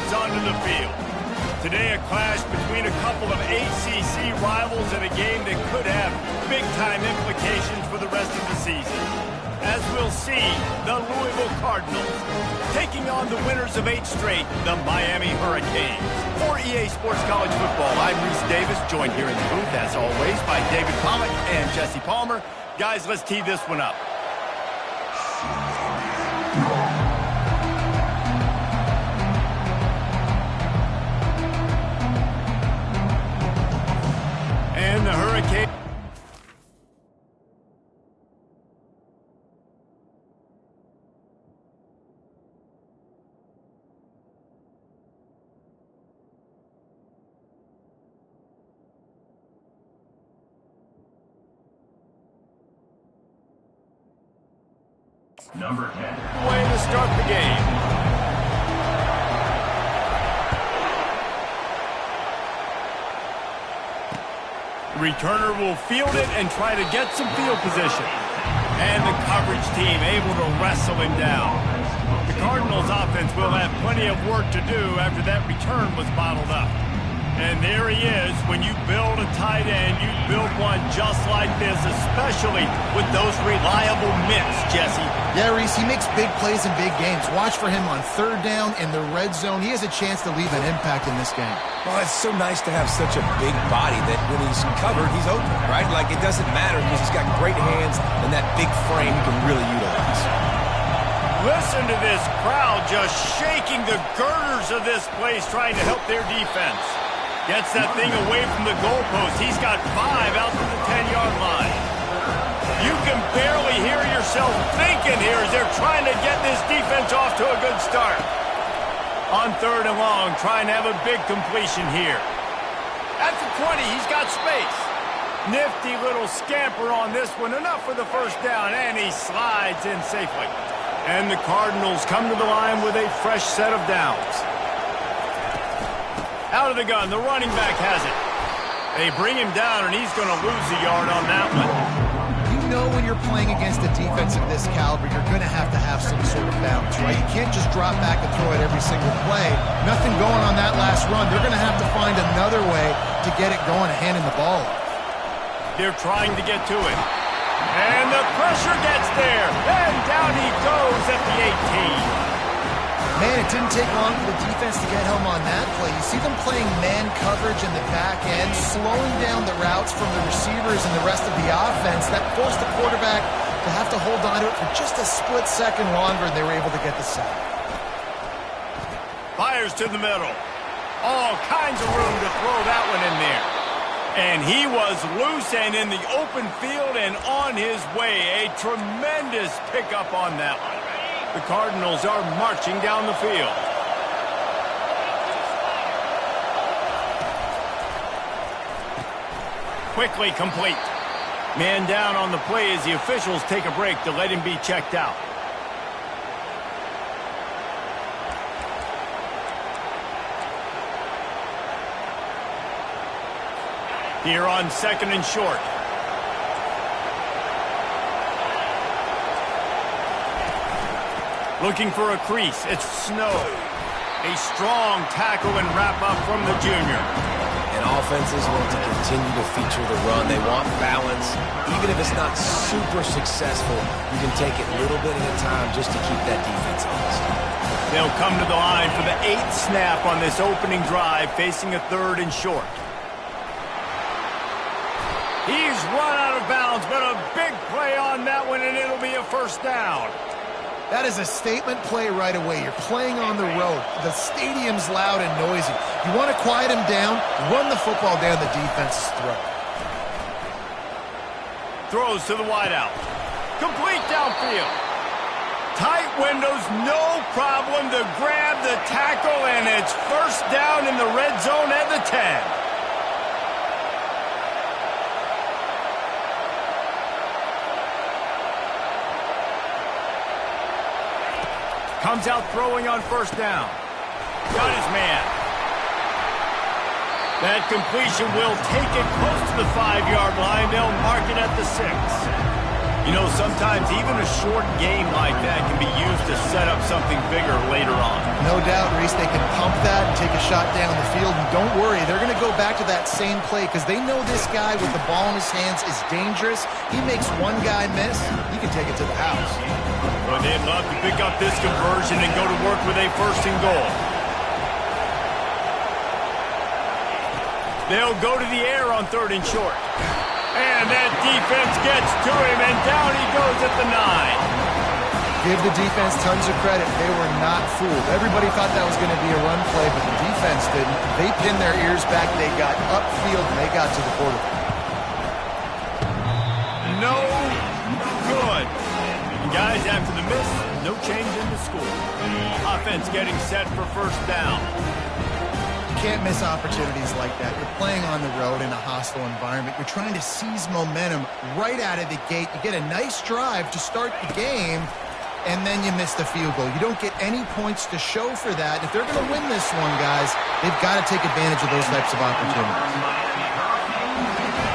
comes onto the field. Today, a clash between a couple of ACC rivals in a game that could have big-time implications for the rest of the season. As we'll see, the Louisville Cardinals taking on the winners of 8 straight, the Miami Hurricanes. For EA Sports College Football, I'm Reese Davis, joined here in the booth, as always, by David Pollock and Jesse Palmer. Guys, let's tee this one up. And the Hurricane... Number 10. Way to start the game. The returner will field it and try to get some field position. And the coverage team able to wrestle him down. The Cardinals offense will have plenty of work to do after that return was bottled up. And there he is. When you build a tight end, you build one just like this, especially with those reliable mitts, Jesse. Yeah, Reese, he makes big plays in big games. Watch for him on 3rd down in the red zone. He has a chance to leave an impact in this game. Well, it's so nice to have such a big body that when he's covered, he's open, right? Like, it doesn't matter because he's got great hands and that big frame he can really utilize. Listen to this crowd just shaking the girders of this place, trying to help their defense. Gets that thing away from the goalpost. He's got 5 out to the 10-yard line. You can barely hear yourself thinking here as they're trying to get this defense off to a good start. On 3rd and long, trying to have a big completion here. At the 20, he's got space. Nifty little scamper on this one. Enough for the first down, and he slides in safely. And the Cardinals come to the line with a fresh set of downs. Out of the gun, the running back has it. They bring him down, and he's going to lose a yard on that one. You know when you're playing against a defense of this caliber, you're going to have some sort of balance, right? You can't just drop back and throw it every single play. Nothing going on that last run. They're going to have to find another way to get it going, handing the ball off. They're trying to get to it. And the pressure gets there. And down he goes at the 18. Man, it didn't take long for the defense to get home on that play. You see them playing man coverage in the back end, slowing down the routes from the receivers and the rest of the offense. That forced the quarterback to have to hold on to it for just a split second longer, and they were able to get the sack. Fires to the middle. All kinds of room to throw that one in there. And he was loose and in the open field and on his way. A tremendous pickup on that one. The Cardinals are marching down the field. Quickly complete. Man down on the play as the officials take a break to let him be checked out. Here on 2nd and short. Looking for a crease. It's Snow. A strong tackle and wrap-up from the junior. And offenses want to continue to feature the run. They want balance. Even if it's not super successful, you can take it little bit at a time just to keep that defense honest. They'll come to the line for the 8th snap on this opening drive, facing a 3rd and short. He's run out of bounds, but a big play on that one, and it'll be a first down. That is a statement play right away. You're playing on the road. The stadium's loud and noisy. You want to quiet him down, run the football down the defense's throat. Throws to the wideout. Complete downfield. Tight windows, no problem to grab the tackle, and it's first down in the red zone at the 10. Comes out throwing on first down. Got his man. That completion will take it close to the 5-yard line. They'll mark it at the 6. You know, sometimes even a short game like that can be used to set up something bigger later on. No doubt, Reese, they can pump that and take a shot down the field. And don't worry, they're going to go back to that same play because they know this guy with the ball in his hands is dangerous. He makes one guy miss, he can take it to the house. Well, they'd love to pick up this conversion and go to work with a first and goal. They'll go to the air on 3rd and short. And that defense gets to him, and down he goes at the 9. Give the defense tons of credit. They were not fooled. Everybody thought that was going to be a run play, but the defense didn't. They pinned their ears back. They got upfield, and they got to the quarterback. No good. And guys, after the miss, no change in the score. Offense getting set for first down. Can't miss opportunities like that. You're playing on the road in a hostile environment. You're trying to seize momentum right out of the gate. You get a nice drive to start the game, and then you miss the field goal. You don't get any points to show for that. If they're going to win this one, guys, they've got to take advantage of those types of opportunities.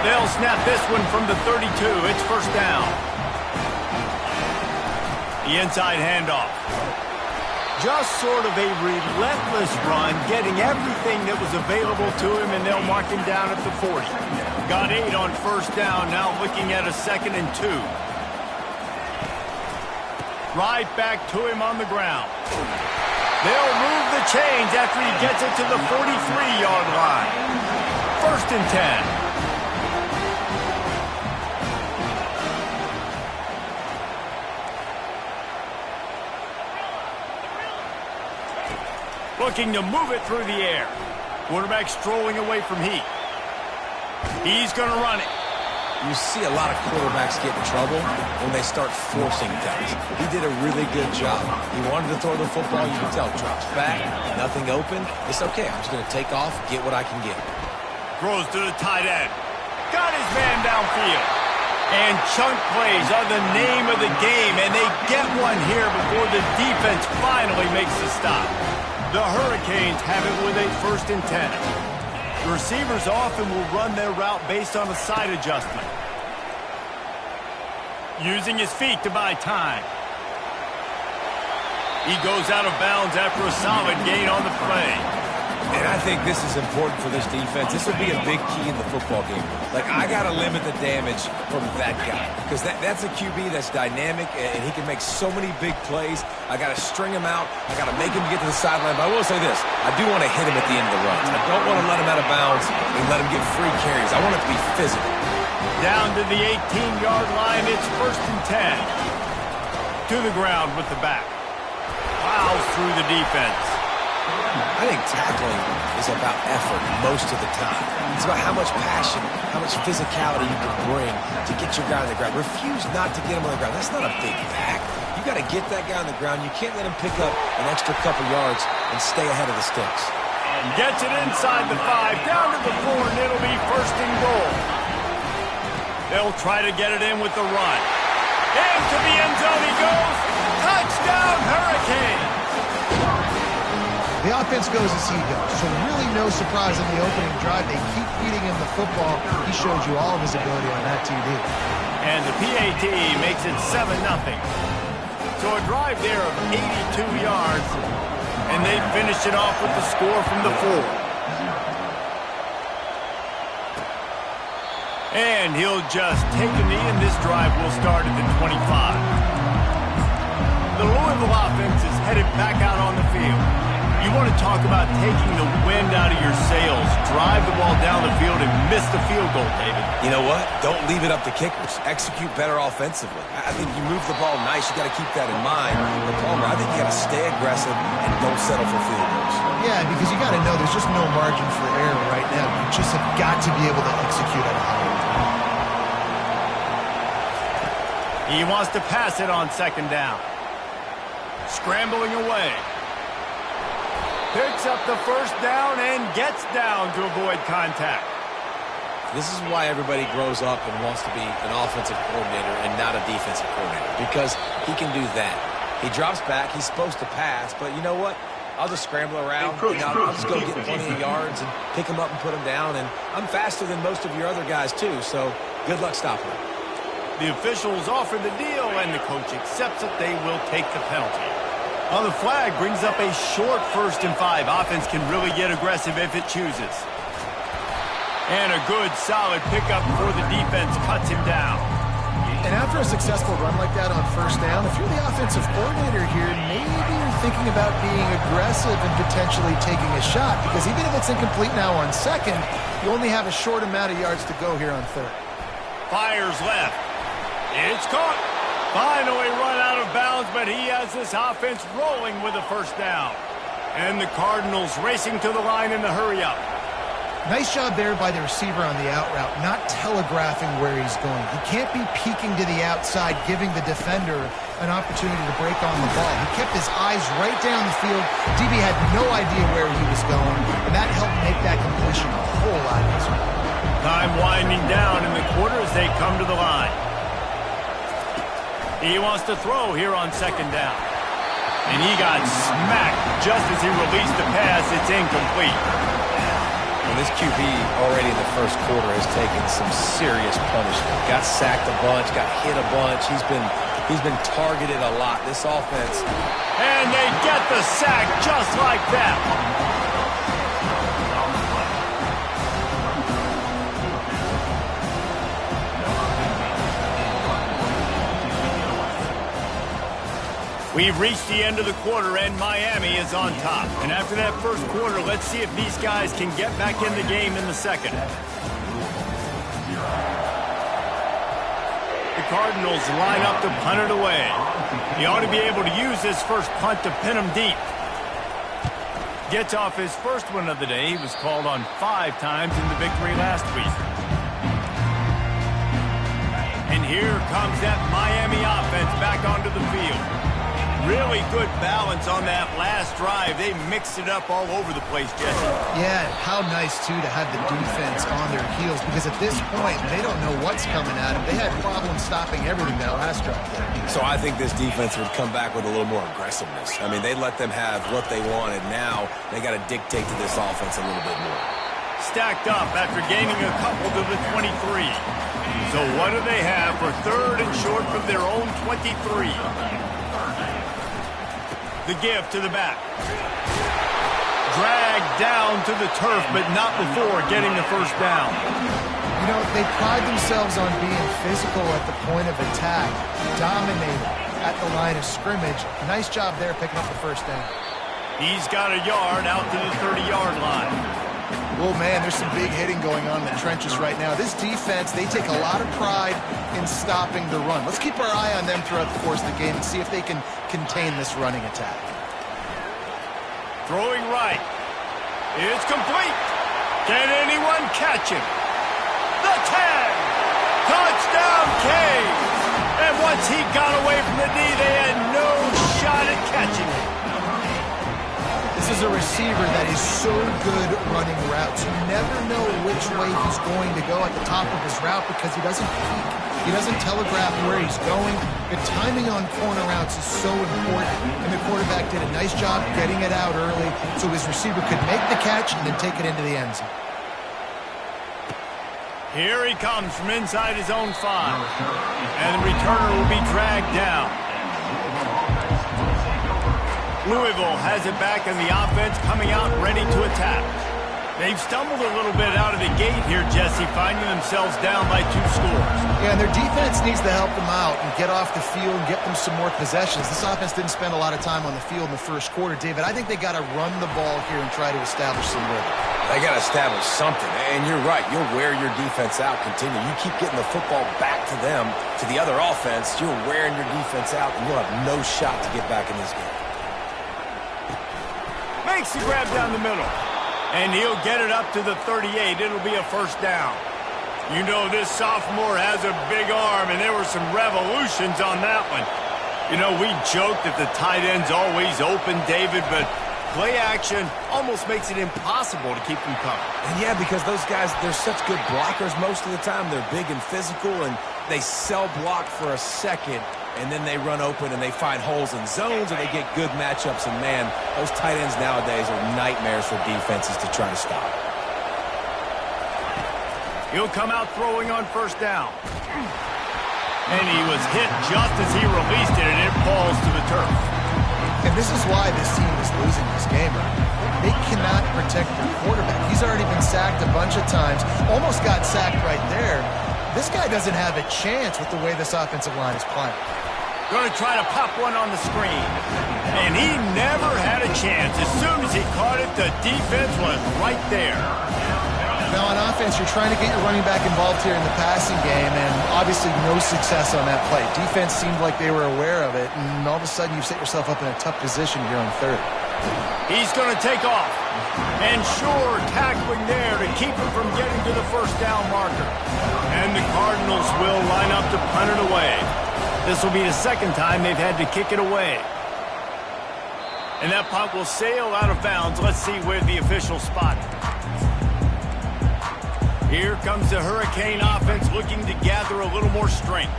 They'll snap this one from the 32. It's first down. The inside handoff. Just sort of a relentless run, getting everything that was available to him, and they'll mark him down at the 40. Got 8 on first down, now looking at a 2nd and 2. Right back to him on the ground. They'll move the chains after he gets it to the 43-yard line. 1st and 10. Looking to move it through the air. Quarterback strolling away from Heat. He's going to run it. You see a lot of quarterbacks get in trouble when they start forcing things. He did a really good job. He wanted to throw the football. You can tell. Drops back, nothing open. It's okay. I'm just going to take off, get what I can get. Throws to the tight end. Got his man downfield. And chunk plays are the name of the game, and they get one here before the defense finally makes the stop. The Hurricanes have it with a 1st and 10. The receivers often will run their route based on a side adjustment. Using his feet to buy time. He goes out of bounds after a solid gain on the play. And I think this is important for this defense. This will be a big key in the football game. Like, I got to limit the damage from that guy. Because that's a QB that's dynamic, and he can make so many big plays. I got to string him out. I got to make him get to the sideline. But I will say this. I do want to hit him at the end of the runs. I don't want to let him out of bounds and let him get free carries. I want it to be physical. Down to the 18-yard line. It's 1st and 10. To the ground with the back. Plows through the defense. I think tackling is about effort most of the time. It's about how much passion, how much physicality you can bring to get your guy on the ground. Refuse not to get him on the ground. That's not a big pack. You got to get that guy on the ground. You can't let him pick up an extra couple yards and stay ahead of the sticks. Gets it inside the 5, down to the 4, and it'll be 1st and goal. They'll try to get it in with the run. Into the end zone he goes. Touchdown, Hurricanes! The offense goes as he goes, so really no surprise in the opening drive. They keep feeding him the football. He showed you all of his ability on that TD. And the PAT makes it 7-0. So a drive there of 82 yards, and they finish it off with the score from the 4. And he'll just take a knee, and this drive will start at the 25. The Louisville offense is headed back out on the field. You want to talk about taking the wind out of your sails. Drive the ball down the field and miss the field goal, David. You know what? Don't leave it up to kickers. Execute better offensively. I think you move the ball nice. You got to keep that in mind. But Palmer, I think you got to stay aggressive and don't settle for field goals. Yeah, because you got to know there's just no margin for error right now. You just have got to be able to execute at a high level. He wants to pass it on 2nd down. Scrambling away. Picks up the 1st down and gets down to avoid contact. This is why everybody grows up and wants to be an offensive coordinator and not a defensive coordinator, because he can do that. He drops back. He's supposed to pass, but you know what? I'll just scramble around. I'll just go get plenty of yards and pick him up and put him down. And I'm faster than most of your other guys, too, so good luck stopping him. The officials offer the deal, and the coach accepts it. They will take the penalty. Well, the flag brings up a short 1st and 5. Offense can really get aggressive if it chooses. And a good, solid pickup before the defense cuts him down. And after a successful run like that on 1st down, if you're the offensive coordinator here, maybe you're thinking about being aggressive and potentially taking a shot, because even if it's incomplete now on 2nd, you only have a short amount of yards to go here on 3rd. Fires left. It's caught. Finally run out of bounds, but he has this offense rolling with a 1st down. And the Cardinals racing to the line in the hurry-up. Nice job there by the receiver on the out route, not telegraphing where he's going. He can't be peeking to the outside, giving the defender an opportunity to break on the ball. He kept his eyes right down the field. DB had no idea where he was going, and that helped make that completion a whole lot easier. Time winding down in the quarter as they come to the line. He wants to throw here on 2nd down. And he got smacked just as he released the pass. It's incomplete. Well, this QB already in the 1st quarter has taken some serious punishment. Got sacked a bunch, got hit a bunch. He's been targeted a lot. This offense. And they get the sack just like that. We've reached the end of the quarter, and Miami is on top. And after that 1st quarter, let's see if these guys can get back in the game in the 2nd. The Cardinals line up to punt it away. He ought to be able to use this 1st punt to pin him deep. Gets off his 1st one of the day. He was called on 5 times in the victory last week. And here comes that Miami offense back onto the field. Really good balance on that last drive. They mixed it up all over the place, Jesse. Yeah, how nice, too, to have the defense on their heels, because at this point, they don't know what's coming at them. They had problems stopping everything that last drive. So I think this defense would come back with a little more aggressiveness. I mean, they let them have what they wanted. Now they got to dictate to this offense a little bit more. Stacked up after gaining a couple to the 23. So what do they have for 3rd and short from their own 23? The give to the back. Dragged down to the turf, but not before getting the 1st down. You know, they pride themselves on being physical at the point of attack, dominating at the line of scrimmage. Nice job there picking up the 1st down. He's got a yard out to the 30-yard line. Oh, man, there's some big hitting going on in the trenches right now. This defense, they take a lot of pride in stopping the run. Let's keep our eye on them throughout the course of the game and see if they can contain this running attack. Throwing right. It's complete. Can anyone catch him? The 10. Touchdown, Canes. And once he got away from the knee, they had no shot at catching him. This is a receiver that is so good running routes. You never know which way he's going to go at the top of his route because he doesn't peek. He doesn't telegraph where he's going. The timing on corner routes is so important, and the quarterback did a nice job getting it out early so his receiver could make the catch and then take it into the end zone. Here he comes from inside his own 5. And the returner will be dragged down. Louisville has it back in the offense, coming out ready to attack. They've stumbled a little bit out of the gate here, Jesse, finding themselves down by 2 scores. Yeah, and their defense needs to help them out and get off the field and get them some more possessions. This offense didn't spend a lot of time on the field in the 1st quarter, David. I think they got to run the ball here and try to establish some rhythm. They got to establish something, and you're right. You'll wear your defense out, continue. You keep getting the football back to them, to the other offense, you're wearing your defense out, and you'll have no shot to get back in this game. Makes the grab down the middle. And he'll get it up to the 38. It'll be a 1st down. You know this sophomore has a big arm, and there were some revolutions on that one. You know, we joked that the tight end's always open, David, but play action almost makes it impossible to keep them coming. And yeah, because those guys, they're such good blockers most of the time. They're big and physical, and they cell block for a second, and then they run open and they find holes in zones, and they get good matchups. And, man, those tight ends nowadays are nightmares for defenses to try to stop. He'll come out throwing on 1st down. And he was hit just as he released it, and it falls to the turf. And this is why this team is losing this game. They cannot protect their quarterback. He's already been sacked a bunch of times, almost got sacked right there. This guy doesn't have a chance with the way this offensive line is playing. Going to try to pop one on the screen. And he never had a chance. As soon as he caught it, the defense was right there. Now, on offense, you're trying to get your running back involved here in the passing game, and obviously no success on that play. Defense seemed like they were aware of it, and all of a sudden you've set yourself up in a tough position here on third. He's going to take off. And sure, tackling there to keep him from getting to the first down marker. And the Cardinals will line up to punt it away. This will be the second time they've had to kick it away. And that punt will sail out of bounds. Let's see where the officials spot it. Here comes the Hurricane offense looking to gather a little more strength.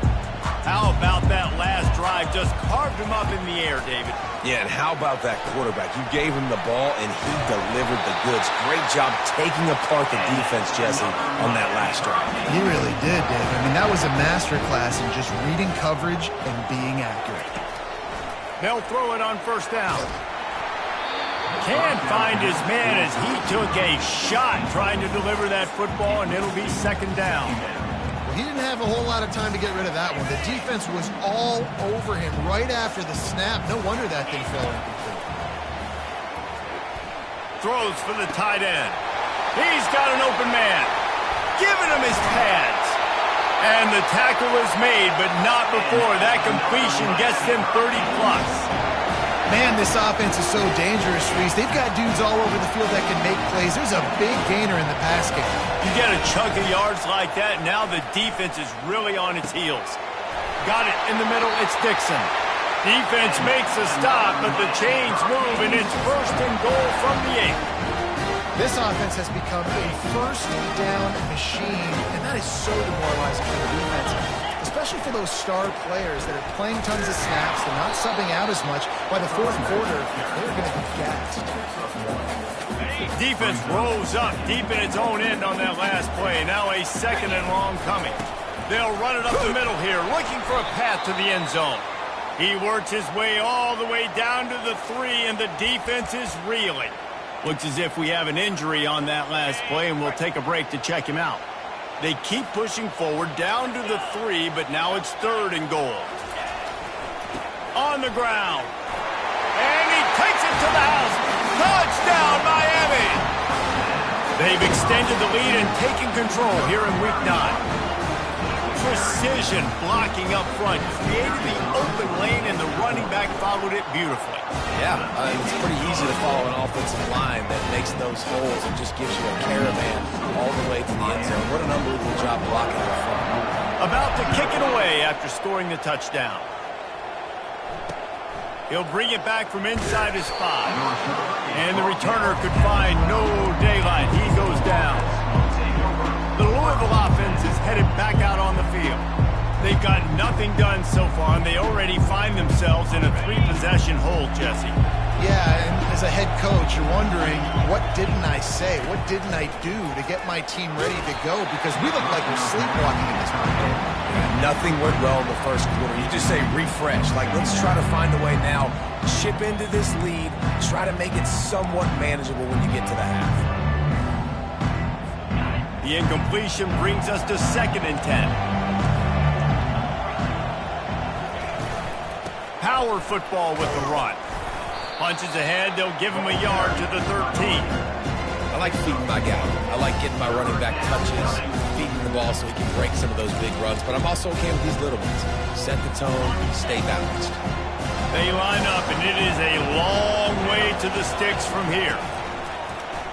How about that last drive? Just carved him up in the air, David. Yeah, and how about that quarterback? You gave him the ball, and he delivered the goods. Great job taking apart the defense, Jesse, on that last drive. He really did, David. I mean, that was a masterclass in just reading coverage and being accurate. They'll throw it on first down. Can't find his man as he took a shot trying to deliver that football, and it'll be second down. Well, he didn't have a whole lot of time to get rid of that one. The defense was all over him right after the snap. No wonder that thing fell incomplete. Throws for the tight end. He's got an open man. Giving him his pads. And the tackle is made, but not before that completion gets them 30-plus. Man, this offense is so dangerous, Reese. They've got dudes all over the field that can make plays. There's a big gainer in the pass game. You get a chunk of yards like that, now the defense is really on its heels. Got it in the middle, it's Dixon. Defense makes a stop, but the chains move, and it's first and goal from the 8. This offense has become a first down machine, and that is so demoralizing for the defense. Especially for those star players that are playing tons of snaps, they're not subbing out as much. By the fourth quarter, they're going to be gassed. Defense rose up deep in its own end on that last play. Now a second and long coming. They'll run it up the middle here, looking for a path to the end zone. He works his way all the way down to the 3, and the defense is reeling. Looks as if we have an injury on that last play, and we'll take a break to check him out. They keep pushing forward down to the 3, but now it's third and goal. On the ground. And he takes it to the house. Touchdown, Miami! They've extended the lead and taken control here in Week 9. Precision blocking up front. Created the open lane, and the running back followed it beautifully. Yeah, it's pretty easy to follow an offensive line that makes those holes and just gives you a caravan all the way to the end zone. What an unbelievable job blocking up front. About to kick it away after scoring the touchdown. He'll bring it back from inside his 5. And the returner could find no daylight. He goes down. The Louisville offense is headed back out on the field. They've got nothing done so far, and they already find themselves in a 3-possession hole, Jesse. Yeah, and as a head coach, you're wondering, what didn't I say? What didn't I do to get my team ready to go? Because we look like we're sleepwalking in this one game. Nothing went well in the first quarter. You just say refresh. Like, let's try to find a way now. Chip into this lead. Try to make it somewhat manageable when you get to the half. The incompletion brings us to 2nd and 10. Power football with the run. Punches ahead, they'll give him a yard to the 13. I like feeding my guy. I like getting my running back touches, feeding the ball so he can break some of those big runs, but I'm also okay with these little ones. Set the tone, stay balanced. They line up, and it is a long way to the sticks from here.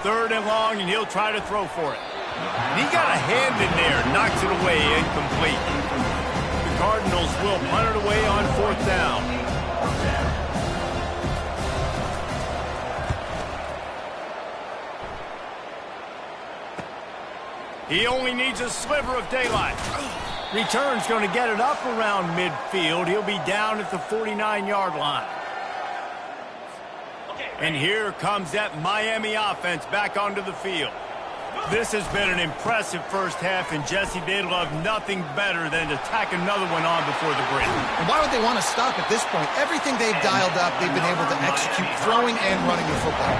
3rd and long, and he'll try to throw for it. And he got a hand in there, knocks it away, incomplete. The Cardinals will punt it away on 4th down. He only needs a sliver of daylight. Return's going to get it up around midfield. He'll be down at the 49-yard line. And here comes that Miami offense back onto the field. This has been an impressive first half, and Jesse, they'd love nothing better than to tack another one on before the break. And why would they want to stop at this point? Everything they've dialed up, they've been able to execute throwing and running the football.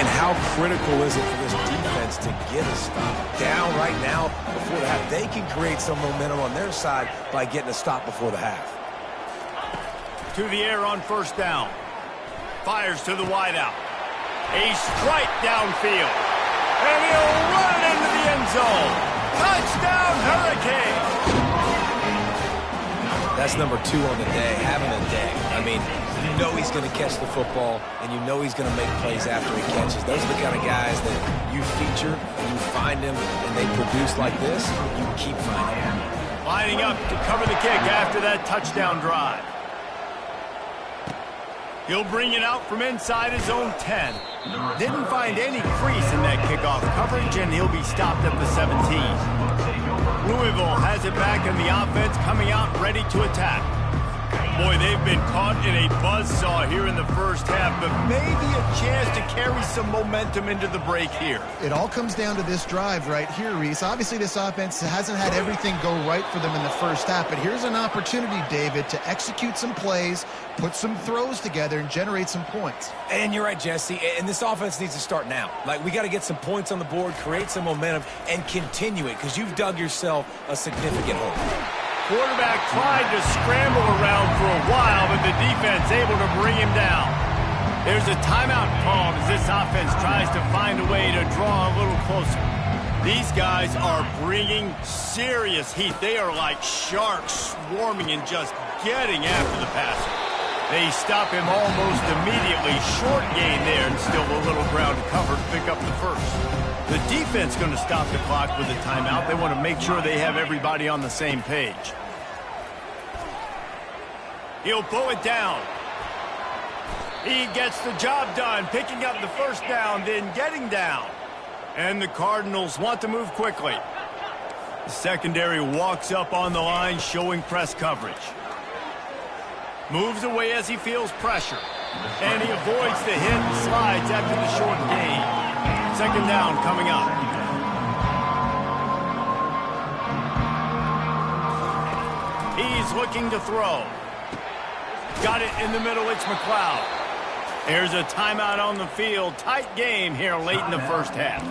And how critical is it for this defense to get a stop? Down right now before the half. They can create some momentum on their side by getting a stop before the half. To the air on first down. Fires to the wideout. A strike downfield. And he'll run it into the end zone. Touchdown, Hurricane! That's number 2 on the day, having a day. I mean, you know he's going to catch the football, and you know he's going to make plays after he catches. Those are the kind of guys that you feature, and you find them, and they produce like this, you keep finding them. Lining up to cover the kick after that touchdown drive. He'll bring it out from inside his own 10. Didn't find any crease in that kickoff coverage, and he'll be stopped at the 17. Louisville has it back, and the offense coming out ready to attack. Boy, they've been caught in a buzzsaw here in the first half, but maybe a chance to carry some momentum into the break here. It all comes down to this drive right here, Reese. Obviously, this offense hasn't had everything go right for them in the first half, but here's an opportunity, David, to execute some plays, put some throws together, and generate some points. And you're right, Jesse, and this offense needs to start now. Like, we got to get some points on the board, create some momentum, and continue it, because you've dug yourself a significant hole. Quarterback tried to scramble around for a while, but the defense able to bring him down. There's a timeout called as this offense tries to find a way to draw a little closer. These guys are bringing serious heat. They are like sharks swarming and just getting after the passer. They stop him almost immediately. Short gain there, and still a little ground to cover to pick up the first. The defense going to stop the clock with a timeout. They want to make sure they have everybody on the same page. He'll pull it down. He gets the job done, picking up the first down, then getting down. And the Cardinals want to move quickly. The secondary walks up on the line, showing press coverage. Moves away as he feels pressure. And he avoids the hit and slides after the short gain. Second down coming up. He's looking to throw. Got it in the middle, it's McLeod. There's a timeout on the field. Tight game here late in the first half.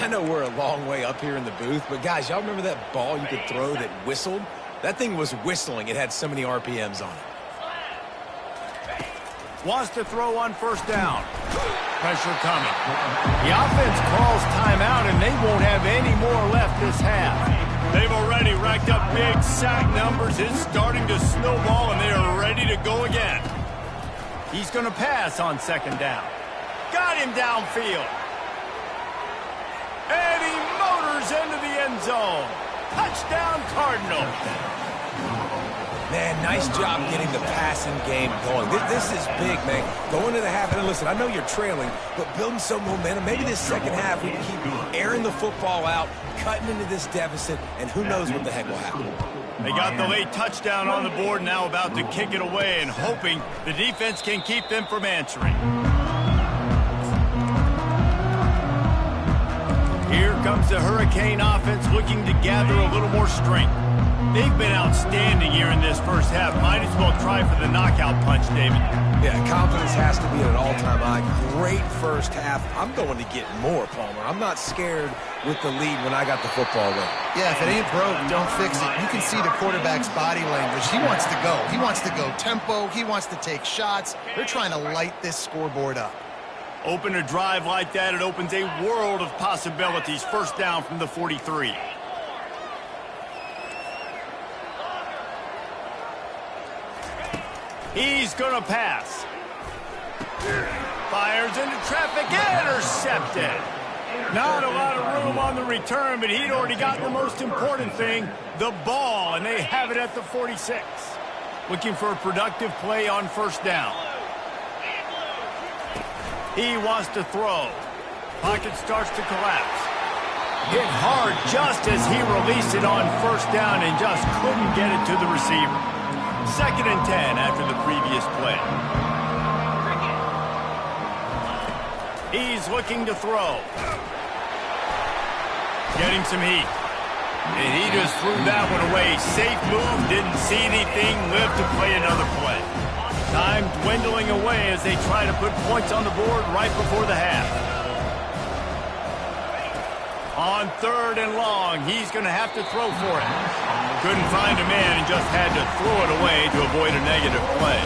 I know we're a long way up here in the booth, but guys, y'all remember that ball you could throw that whistled? That thing was whistling. It had so many RPMs on it. Wants to throw on first down. Pressure coming. The offense calls timeout, and they won't have any more left this half. They've already racked up big sack numbers. It's starting to snowball, and they are ready to go again. He's going to pass on second down. Got him downfield. And he motors into the end zone. Touchdown, Cardinals. Man, nice job getting the passing game going. This is big, man. Going to the half, and listen, I know you're trailing, but building some momentum. Maybe this second half we can keep airing the football out, cutting into this deficit, and who knows what the heck will happen. They got the late touchdown on the board, now about to kick it away and hoping the defense can keep them from answering. Here comes the Hurricane offense looking to gather a little more strength. They've been outstanding here in this first half. Might as well try for the knockout punch, David. Yeah, confidence has to be at an all-time high. Great first half. I'm going to get more, Palmer. I'm not scared with the lead when I got the football ready. Yeah, if it ain't broke, don't fix it. You can see the quarterback's body language. He wants to go. He wants to go tempo. He wants to take shots. They're trying to light this scoreboard up. Open a drive like that, it opens a world of possibilities. First down from the 43. He's going to pass. Fires into traffic, intercepted. Not a lot of room on the return, but he'd already got the most important thing, the ball, and they have it at the 46. Looking for a productive play on first down. He wants to throw. Pocket starts to collapse. Hit hard just as he released it on first down and just couldn't get it to the receiver. Second and 10 after the previous play. He's looking to throw. Getting some heat. And he just threw that one away. Safe move, didn't see anything, lived to play another play. Time dwindling away as they try to put points on the board right before the half. On 3rd and long, he's going to have to throw for it. Couldn't find a man and just had to throw it away to avoid a negative play.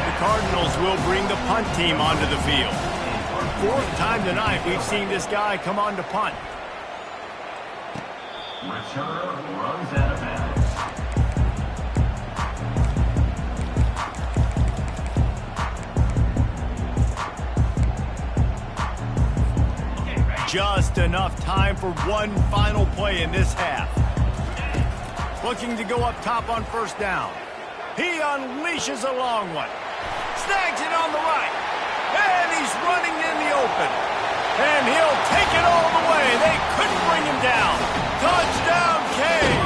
The Cardinals will bring the punt team onto the field. 4th time tonight we've seen this guy come on to punt. Returner runs out of bounds. Just enough time for one final play in this half. Looking to go up top on 1st down. He unleashes a long one. Snags it on the right. And he's running in the open. And he'll take it all the way. They couldn't bring him down. Touchdown, Kane.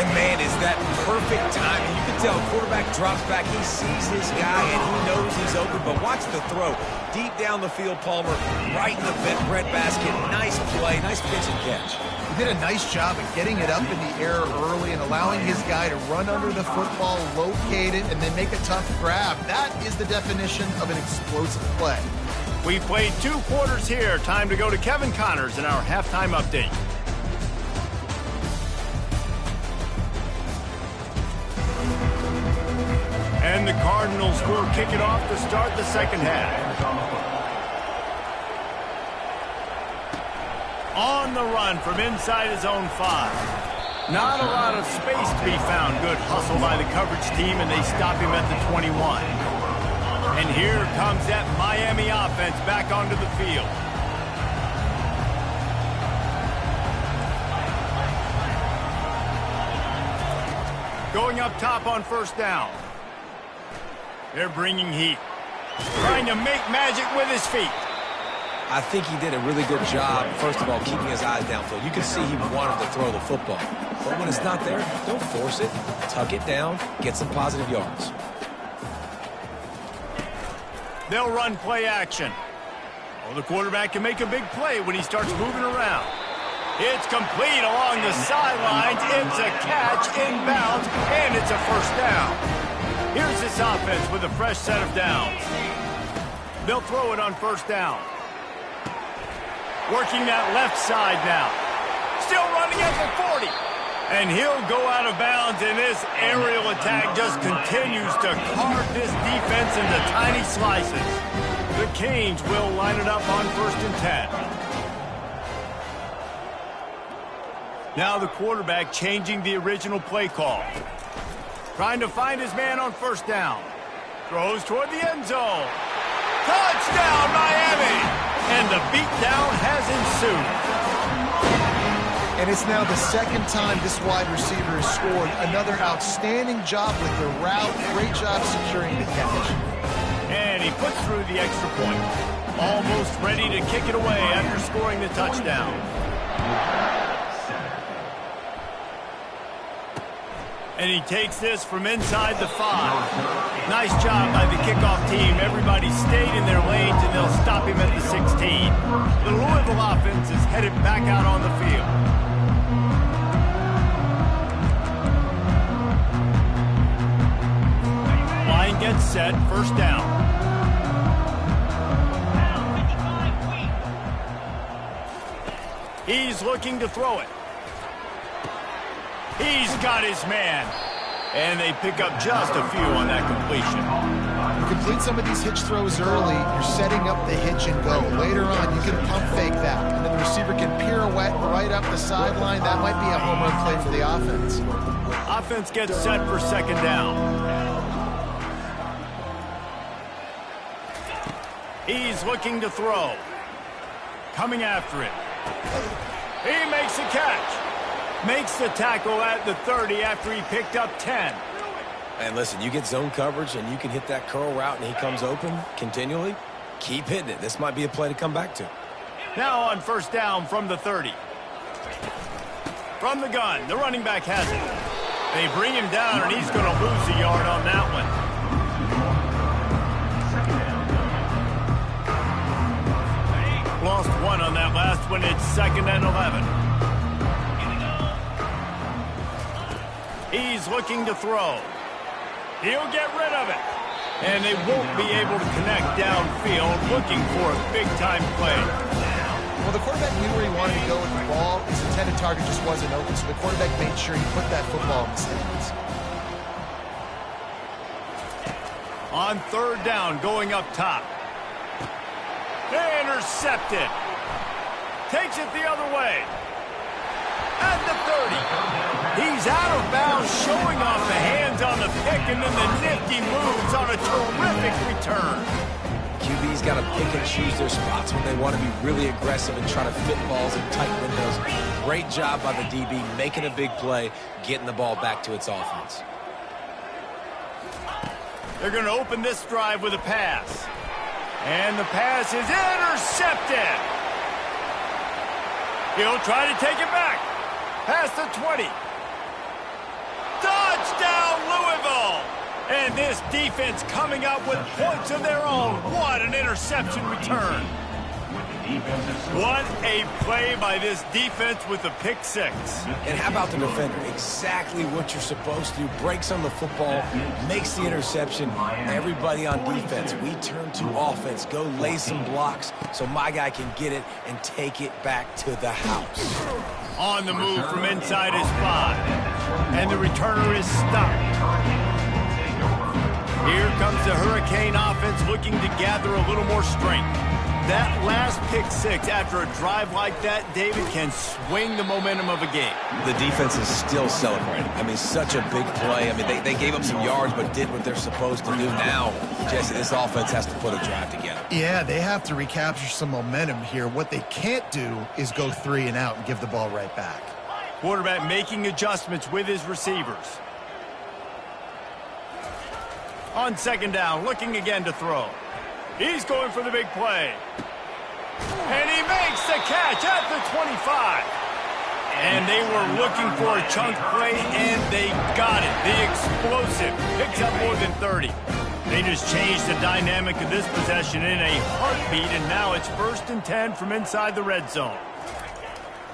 And man, is that perfect timing. You can tell quarterback drops back. He sees his guy, and he knows he's open. But watch the throw. Deep down the field, Palmer, right in the breadbasket. Nice play, nice pitch and catch. He did a nice job of getting it up in the air early and allowing his guy to run under the football, locate it, and then make a tough grab. That is the definition of an explosive play. We played 2 quarters here. Time to go to Kevin Connors in our halftime update. And the Cardinals will kick it off to start the 2nd half. On the run from inside his own 5. Not a lot of space to be found. Good hustle by the coverage team, and they stop him at the 21. And here comes that Miami offense back onto the field. Going up top on 1st down. They're bringing heat. Trying to make magic with his feet. I think he did a really good job, first of all, keeping his eyes downfield. You can see he wanted to throw the football. But when it's not there, don't force it. Tuck it down, get some positive yards. They'll run play action. Oh, the quarterback can make a big play when he starts moving around. It's complete along the sidelines. It's a catch, inbounds, and it's a 1st down. Here's this offense with a fresh set of downs. They'll throw it on 1st down. Working that left side now. Still running at the 40. And he'll go out of bounds, and this aerial attack just continues to carve this defense into tiny slices. The Canes will line it up on 1st and 10. Now the quarterback changing the original play call. Trying to find his man on 1st down. Throws toward the end zone. Touchdown, Miami! And the beatdown has ensued. And it's now the 2nd time this wide receiver has scored. Another outstanding job with the route. Great job securing the catch. And he puts through the extra point. Almost ready to kick it away after scoring the touchdown. And he takes this from inside the 5. Nice job by the kickoff team. Everybody stayed in their lanes, and they'll stop him at the 16. The Louisville offense is headed back out on the field. Line gets set, 1st down. He's looking to throw it. He's got his man. And they pick up just a few on that completion. You complete some of these hitch throws early, you're setting up the hitch and go. Later on, you can pump fake that. And then the receiver can pirouette right up the sideline. That might be a home run play for the offense. Offense gets set for 2nd down. He's looking to throw. Coming after it. He makes a catch. Makes the tackle at the 30 after he picked up 10. And listen, you get zone coverage and you can hit that curl route and he comes open continually. Keep hitting it. This might be a play to come back to. Now on 1st down from the 30. From the gun, the running back has it. They bring him down and he's going to lose a yard on that one. Lost 1 on that last one. and it's 2nd and 11. He's looking to throw. He'll get rid of it. And they won't be able to connect downfield, looking for a big-time play. Well, the quarterback knew where he wanted to go with the ball. His intended target just wasn't open, so the quarterback made sure he put that football in his hands. On 3rd down, going up top. Intercepted. Takes it the other way. At the 30. He's out of bounds, showing off the hands on the pick, and then the nifty moves on a terrific return. QB's got to pick and choose their spots when they want to be really aggressive and try to fit balls in tight windows. Great job by the DB, making a big play, getting the ball back to its offense. They're going to open this drive with a pass. And the pass is intercepted. He'll try to take it back. Past the 20. Touchdown, Louisville! And this defense coming up with points of their own. What an interception return. What a play by this defense with the pick six. And how about the defender? Exactly what you're supposed to do. Breaks on the football, makes the interception. Everybody on defense, we turn to offense. Go lay some blocks so my guy can get it and take it back to the house. On the move from inside his 5. And the returner is stopped. Here comes the Hurricane offense looking to gather a little more strength. That last pick six after a drive like that, David, can swing the momentum of a game. The defense is still celebrating. I mean, such a big play. I mean, they gave up some yards but did what they're supposed to do. Now, Jesse, this offense has to put a drive together. Yeah, they have to recapture some momentum here. What they can't do is go 3 and out and give the ball right back. Quarterback making adjustments with his receivers. On 2nd down, looking again to throw. He's going for the big play. And he makes the catch at the 25. And they were looking for a chunk play, and they got it. The explosive picks up more than 30. They just changed the dynamic of this possession in a heartbeat, and now it's 1st and 10 from inside the red zone.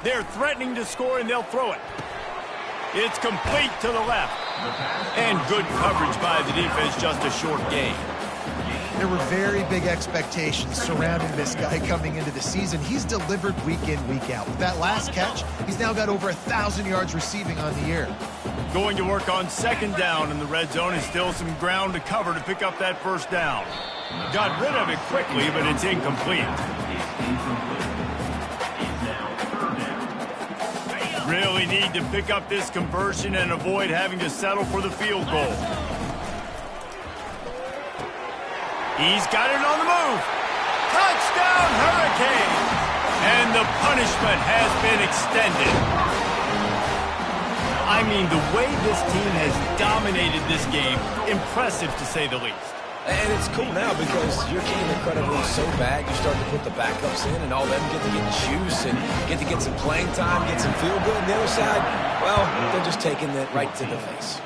They're threatening to score, and they'll throw it. It's complete to the left. And good coverage by the defense, just a short gain. There were very big expectations surrounding this guy coming into the season. He's delivered week in, week out. With that last catch, he's now got over 1,000 yards receiving on the year. Going to work on 2nd down in the red zone, and still some ground to cover to pick up that 1st down. Got rid of it quickly, but it's incomplete. Really need to pick up this conversion and avoid having to settle for the field goal. He's got it on the move. Touchdown, Hurricane! And the punishment has been extended. I mean, the way this team has dominated this game, impressive to say the least. And it's cool now because you're kicking the credit room so bad, you start to put the backups in, and all of them get to get juice and get to get some playing time, get some feel good. And the other side, well, they're just taking it right to the face.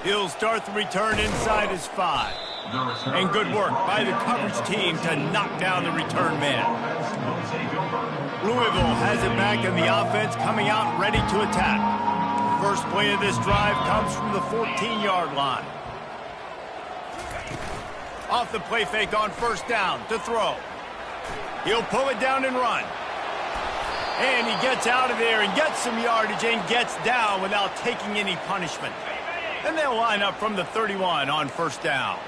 He'll start the return inside his 5. And good work by the coverage team to knock down the return man. Louisville has it back in the offense, coming out ready to attack. First play of this drive comes from the 14-yard line. Off the play fake on 1st down to throw. He'll pull it down and run. And he gets out of there and gets some yardage and gets down without taking any punishment. And they'll line up from the 31 on 1st down.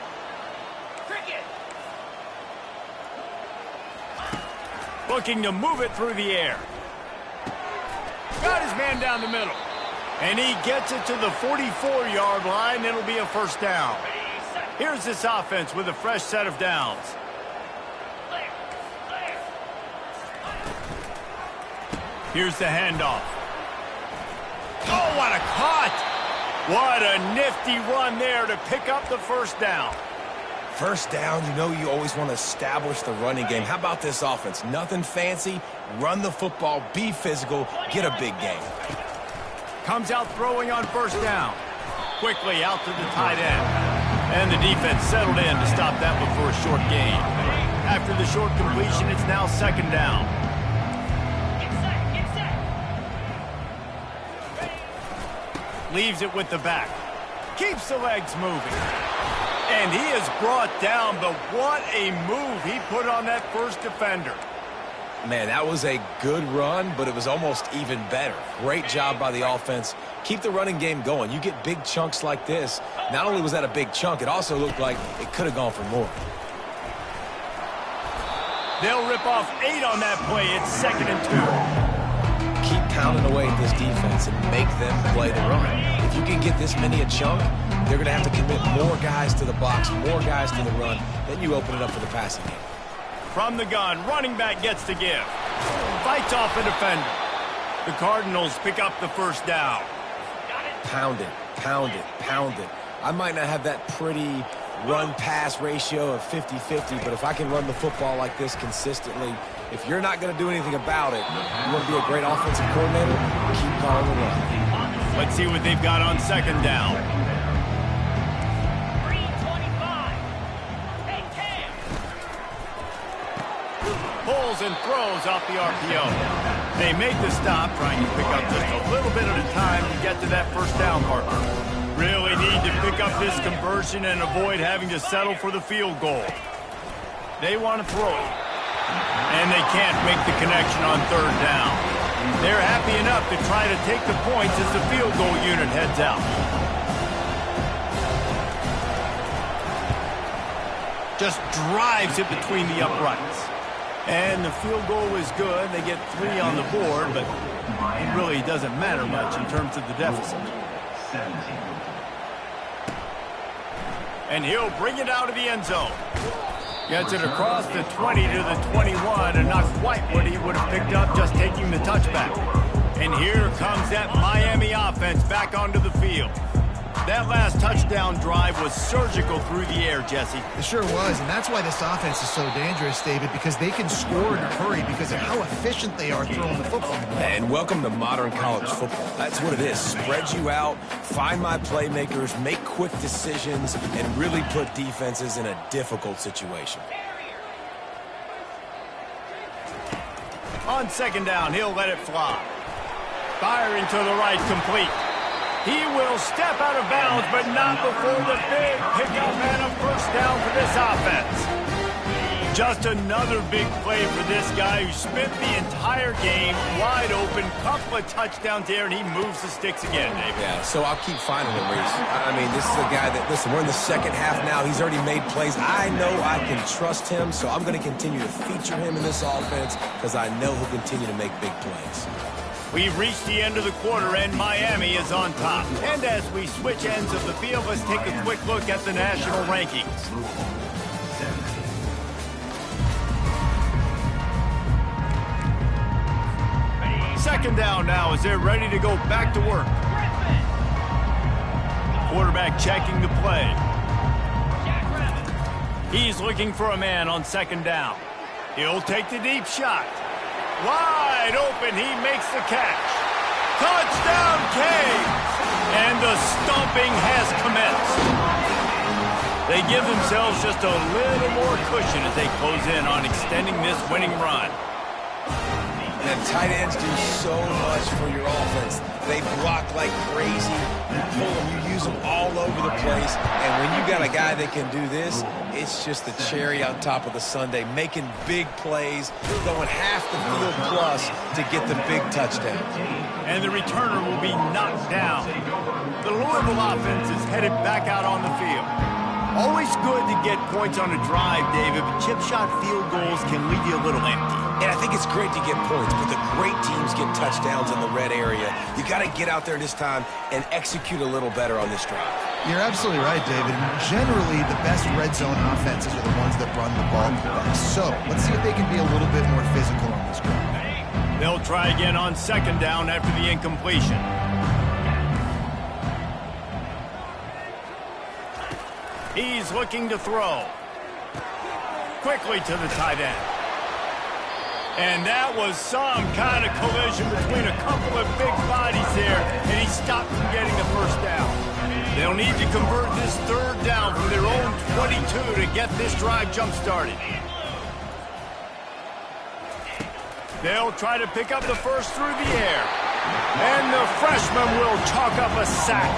Looking to move it through the air. Got his man down the middle. And he gets it to the 44-yard line. It'll be a 1st down. Here's this offense with a fresh set of downs. Here's the handoff. Oh, what a cut! What a nifty run there to pick up the 1st down. 1st down, you know you always want to establish the running game. How about this offense? Nothing fancy. Run the football, be physical, get a big game. Comes out throwing on 1st down. Quickly out to the tight end. And the defense settled in to stop that one for a short gain. After the short completion, it's now second down. Leaves it with the back. Keeps the legs moving. And he is brought down, but what a move he put on that first defender. Man, that was a good run, but it was almost even better. Great job by the offense. Keep the running game going. You get big chunks like this. Not only was that a big chunk, it also looked like it could have gone for more. They'll rip off 8 on that play. It's 2nd and 2. Keep pounding away at this defense and make them play the run. If you can get this many a chunk, they're going to have to commit more guys to the box, more guys to the run. Then you open it up for the passing game. From the gun, running back gets to give. Fights off a defender. The Cardinals pick up the first down. Pound it, pound it, pound it. I might not have that pretty run-pass ratio of 50-50, but if I can run the football like this consistently, if you're not going to do anything about it, you want to be a great offensive coordinator, keep calling the run. Let's see what they've got on second down. Pulls and throws off the RPO. They make the stop, trying to pick up just a little bit at a time to get to that first down marker. Really need to pick up this conversion and avoid having to settle for the field goal. They want to throw. And they can't make the connection on third down. They're happy enough to try to take the points as the field goal unit heads out. Just drives it between the uprights. And the field goal is good. They get 3 on the board, but it really doesn't matter much in terms of the deficit. And he'll bring it out of the end zone. Gets it across the 20 to the 21, and not quite what he would have picked up just taking the touchback. And here comes that Miami offense back onto the field. That last touchdown drive was surgical through the air, Jesse. It sure was, and that's why this offense is so dangerous, David, because they can score in a hurry because of how efficient they are throwing the football. And welcome to modern college football. That's what it is. Spread you out, find my playmakers, make quick decisions, and really put defenses in a difficult situation. On second down, he'll let it fly. Firing to the right, complete. He will step out of bounds, but not before the big pickup and a first down for this offense. Just another big play for this guy who spent the entire game wide open, couple of touchdowns there, and he moves the sticks again, David. Yeah, so I'll keep finding him, Reese. I mean, this is a guy that, listen, we're in the second half now. He's already made plays. I know I can trust him, so I'm going to continue to feature him in this offense because I know he'll continue to make big plays. We've reached the end of the quarter, and Miami is on top. And as we switch ends of the field, let's take a quick look at the national rankings. Second down now as they're ready to go back to work. Quarterback checking the play. He's looking for a man on second down. He'll take the deep shot. Wide open, he makes the catch. Touchdown, Canes! And the stomping has commenced. They give themselves just a little more cushion as they close in on extending this winning run. And tight ends do so much for your offense. They block like crazy. You pull them, you use them all over the place. And when you got a guy that can do this, it's just the cherry on top of the sundae, making big plays, going half the field plus to get the big touchdown. And the returner will be knocked down. The Louisville offense is headed back out on the field. Always good to get points on a drive, David, but chip shot field goals can leave you a little empty. And I think it's great to get points, but the great teams get touchdowns in the red area. You got to get out there this time and execute a little better on this drive. You're absolutely right, David. Generally, the best red zone offenses are the ones that run the ball the best. So let's see if they can be a little bit more physical on this drive. They'll try again on second down after the incompletion. He's looking to throw. Quickly to the tight end. And that was some kind of collision between a couple of big bodies there, and he stopped from getting the first down. They'll need to convert this third down from their own 22 to get this drive jump-started. They'll try to pick up the first through the air. And the freshman will chalk up a sack.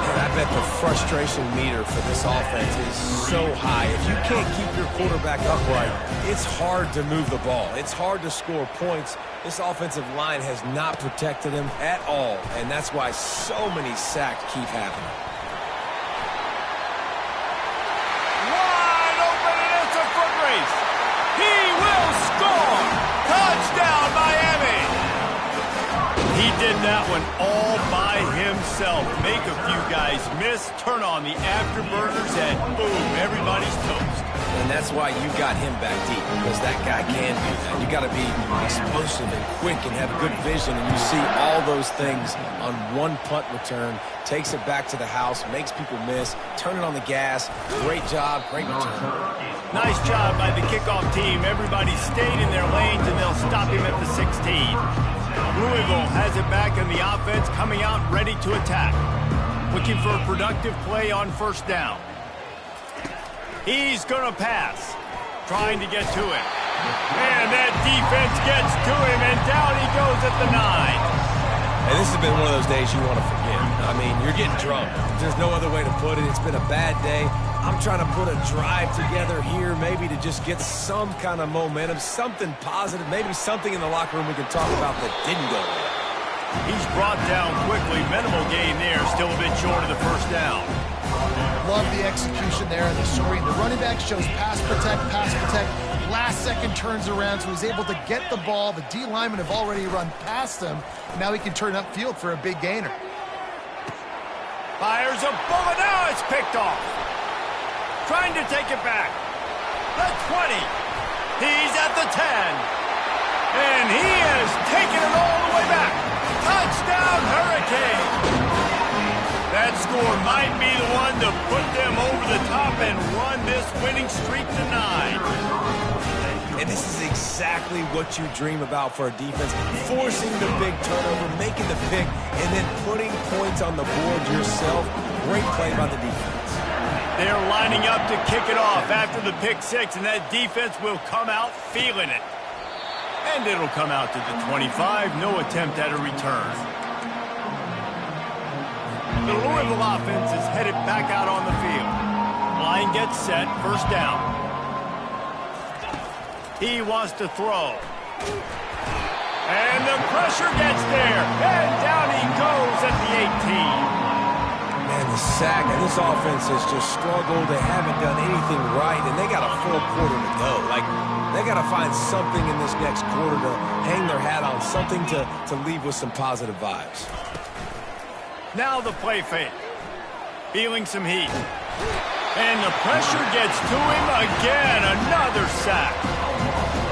And I bet the frustration meter for this offense is so high. If you can't keep your quarterback upright, it's hard to move the ball. It's hard to score points. This offensive line has not protected him at all, and that's why so many sacks keep happening. Wide open, and it's a foot race. He will score. Touchdown, Miami. He did that one all by himself. Make a few guys miss, turn on the afterburners, and boom, everybody's toast. And that's why you got him back deep, because that guy can do that. You got to be explosive and quick and have good vision, and you see all those things on one punt return. Takes it back to the house, makes people miss, turn it on the gas. Great job, great return. Nice job by the kickoff team. Everybody stayed in their lanes, and they'll stop him at the 16. Louisville has it back in the offense, coming out ready to attack. Looking for a productive play on first down. He's going to pass, trying to get to it. And that defense gets to him, and down he goes at the 9. And this has been one of those days you want to forget. I mean, you're getting drunk. There's no other way to put it. It's been a bad day. I'm trying to put a drive together here, maybe to just get some kind of momentum, something positive, maybe something in the locker room we can talk about that didn't go well. He's brought down quickly. Minimal gain there, still a bit short of the first down. Love the execution there in the story. The running back shows pass protect, last second turns around, so he's able to get the ball. The D linemen have already run past him. Now he can turn upfield for a big gainer. Fires a bullet. Now it's picked off. Trying to take it back. The 20. He's at the 10. And he has taken it all the way back. Touchdown, Hurricane. That score might be the one to put them over the top and run this winning streak to 9. And this is exactly what you dream about for a defense. Forcing the big turnover, making the pick, and then putting points on the board yourself. Great play by the defense. They're lining up to kick it off after the pick 6, and that defense will come out feeling it. And it'll come out to the 25. No attempt at a return. The Louisville offense is headed back out on the field. Line gets set, first down. He wants to throw. And the pressure gets there. And down he goes at the 18. Man, the sack, and this offense has just struggled. They haven't done anything right, and they got a full quarter to go. Like, they got to find something in this next quarter to hang their hat on, something to leave with some positive vibes. Now the play fake. Feeling some heat. And the pressure gets to him again. Another sack.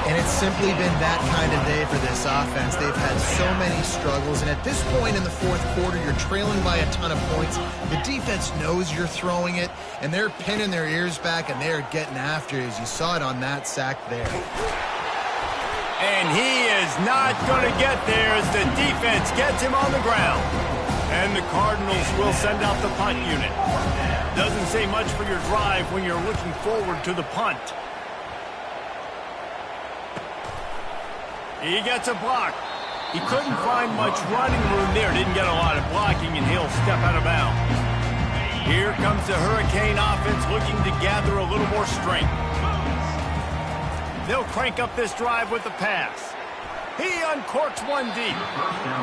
And it's simply been that kind of day for this offense. They've had so many struggles, and at this point in the fourth quarter, you're trailing by a ton of points. The defense knows you're throwing it, and they're pinning their ears back, and they're getting after it, as you saw it on that sack there. And he is not going to get there as the defense gets him on the ground. And the Cardinals will send out the punt unit. Doesn't say much for your drive when you're looking forward to the punt. He gets a block. He couldn't find much running room there. Didn't get a lot of blocking, and he'll step out of bounds. Here comes the Hurricane offense looking to gather a little more strength. They'll crank up this drive with the pass. He uncorks one deep.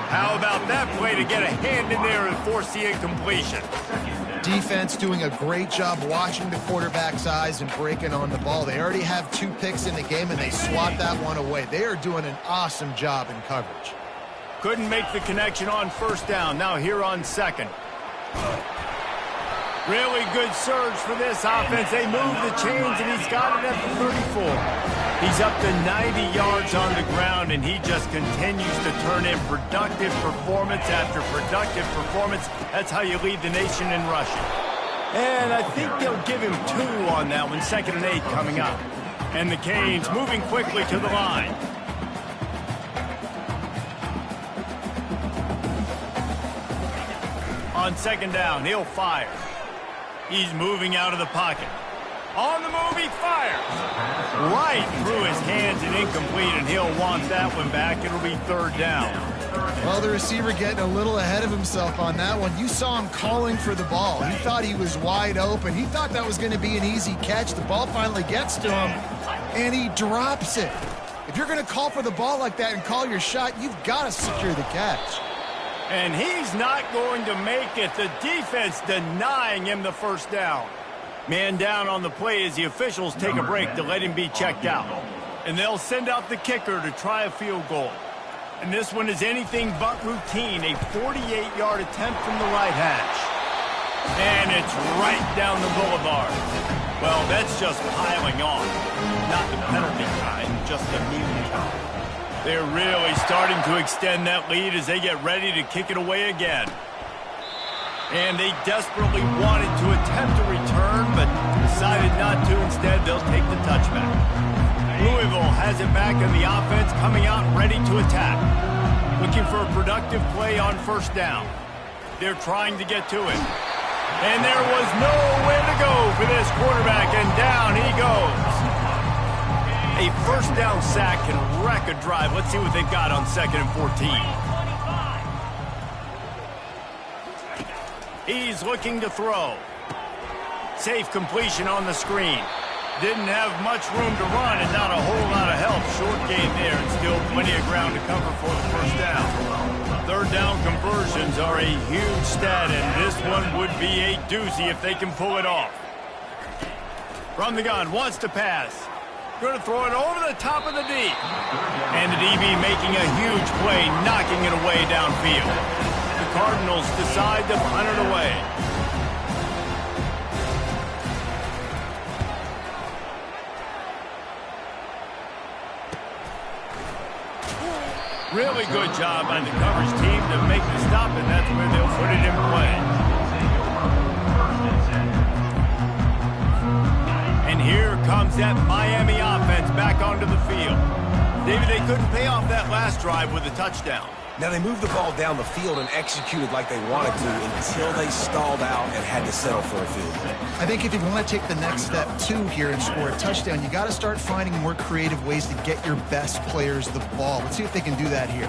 How about that play to get a hand in there and force the incompletion? Defense doing a great job watching the quarterback's eyes and breaking on the ball. They already have 2 picks in the game, and they swat that one away. They are doing an awesome job in coverage. Couldn't make the connection on first down. Now here on second. Really good surge for this offense. They move the chains, and he's got it at the 34. He's up to 90 yards on the ground, and he just continues to turn in productive performance after productive performance. That's how you lead the nation in rushing. And I think they'll give him 2 on that one. 2nd and 8 coming up. And the Canes moving quickly to the line. On 2nd down, he'll fire. He's moving out of the pocket. On the move, he fires. Right through his hands and incomplete, and he'll want that one back. It'll be third down. Well, the receiver getting a little ahead of himself on that one. You saw him calling for the ball. He thought he was wide open. He thought that was going to be an easy catch. The ball finally gets to him, and he drops it. If you're going to call for the ball like that and call your shot, you've got to secure the catch. And he's not going to make it. The defense denying him the first down. Man down on the play as the officials take a break to let him be checked out. And they'll send out the kicker to try a field goal. And this one is anything but routine, a 48-yard attempt from the right hash. And it's right down the boulevard. Well, that's just piling on. Not the penalty kind, just the kneeling kind. They're really starting to extend that lead as they get ready to kick it away again. And they desperately wanted to attempt a return, but decided not to. Instead, they'll take the touchback. Louisville has it back in the offense, coming out ready to attack. Looking for a productive play on first down. They're trying to get to it. And there was nowhere to go for this quarterback, and down he goes. A first down sack can wreck a drive. Let's see what they've got on 2nd and 14. He's looking to throw. Safe completion on the screen. Didn't have much room to run and not a whole lot of help. Short game there and still plenty of ground to cover for the first down. Third down conversions are a huge stat, and this one would be a doozy if they can pull it off. From the gun, wants to pass. Going to throw it over the top of the D. And the DB making a huge play, knocking it away downfield. The Cardinals decide to punt it away. Really good job by the coverage team to make the stop, and that's where they'll put it in play. And here comes that Miami offense back onto the field. David, they couldn't pay off that last drive with a touchdown. Now, they moved the ball down the field and executed like they wanted to until they stalled out and had to settle for a field goal. I think if you want to take the next step, too, here and score a touchdown, you got to start finding more creative ways to get your best players the ball. Let's see if they can do that here.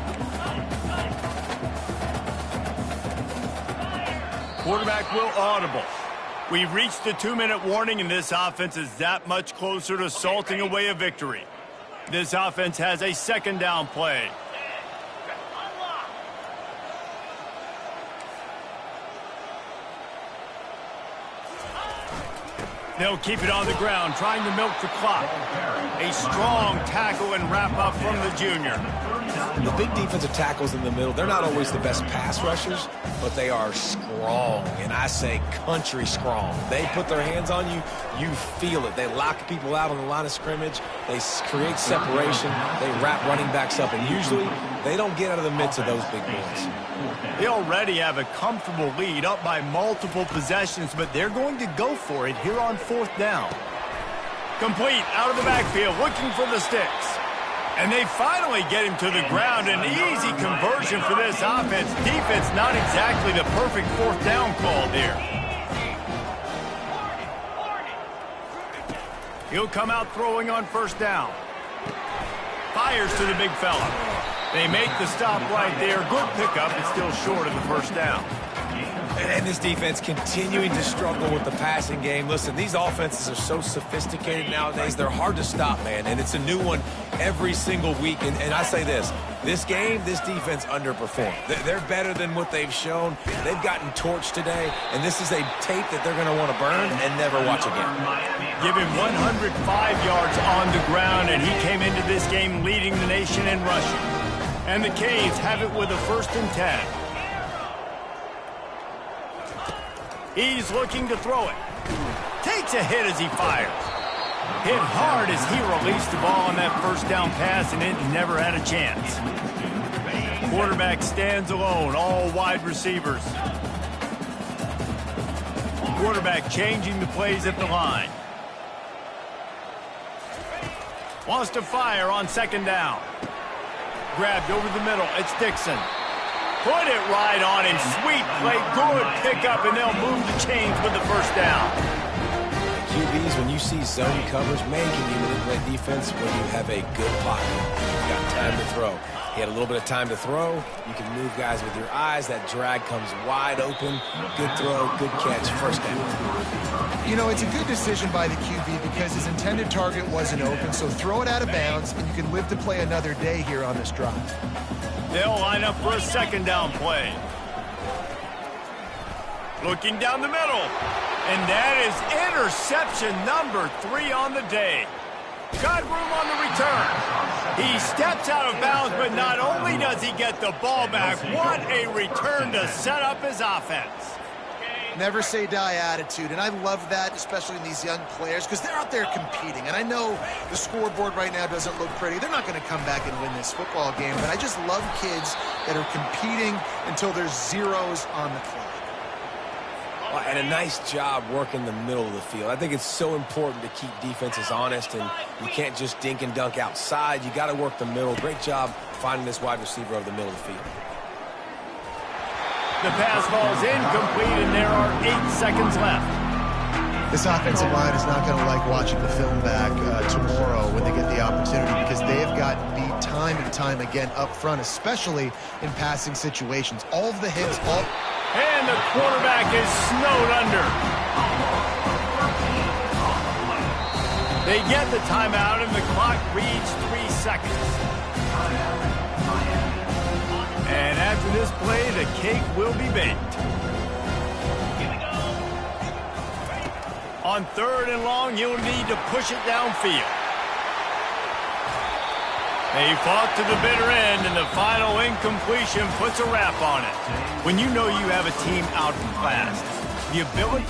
Quarterback will audible. We've reached the 2-minute warning, and this offense is that much closer to salting away a victory. This offense has a second down play. They'll keep it on the ground, trying to milk the clock. A strong tackle and wrap up from the junior. The big defensive tackles in the middle, they're not always the best pass rushers, but they are strong, and I say country strong. They put their hands on you, you feel it. They lock people out on the line of scrimmage. They create separation. They wrap running backs up, and usually they don't get out of the midst of those big boys. They already have a comfortable lead up by multiple possessions, but they're going to go for it here on 4th down. Complete out of the backfield, looking for the sticks. And they finally get him to the ground. An easy conversion for this offense. Defense not exactly the perfect 4th down call there. He'll come out throwing on first down. Fires to the big fella. They make the stop right there. Good pickup, but still short of the first down. And this defense continuing to struggle with the passing game. Listen, these offenses are so sophisticated nowadays. They're hard to stop, man. And it's a new one every single week. And I say this game, this defense underperformed. They're better than what they've shown. They've gotten torched today. And this is a tape that they're going to want to burn and never watch again. Give him 105 yards on the ground, and he came into this game leading the nation in rushing. And the Canes have it with a 1st and 10. He's looking to throw it. Takes a hit as he fires. Hit hard as he released the ball on that first down pass, and it never had a chance. Quarterback stands alone, all wide receivers. Quarterback changing the plays at the line. Wants to fire on 2nd down. Grabbed over the middle. It's Dixon. Put it right on him. Sweet play. Good pickup, and they'll move the chains with the first down. QBs, when you see zone coverage, man, can you manipulate defense when you have a good pocket. You've got time to throw. He had a little bit of time to throw. You can move guys with your eyes. That drag comes wide open. Good throw, good catch, first down. You know, it's a good decision by the QB because his intended target wasn't open, so throw it out of bounds, and you can live to play another day here on this drive. They'll line up for a second down play. Looking down the middle. And that is interception number 3 on the day. Got room on the return. He steps out of bounds, but not only does he get the ball back, what a return to set up his offense. Never say die attitude, and I love that, especially in these young players, because they're out there competing. And I know the scoreboard right now doesn't look pretty. They're not going to come back and win this football game, but I just love kids that are competing until there's zeros on the clock. And a nice job working the middle of the field. I think it's so important to keep defenses honest, and you can't just dink and dunk outside. You got to work the middle. Great job finding this wide receiver over the middle of the field. The pass ball's incomplete, and there are 8 seconds left. This offensive line is not going to like watching the film back tomorrow when they get the opportunity, because they have gotten beat time and time again up front, especially in passing situations. All of the hits, And the quarterback is snowed under. They get the timeout, and the clock reads 3 seconds. And after this play, the cake will be baked. On 3rd and long, you'll need to push it downfield. They fought to the bitter end, and the final incompletion puts a wrap on it. When you know you have a team outclassed, the ability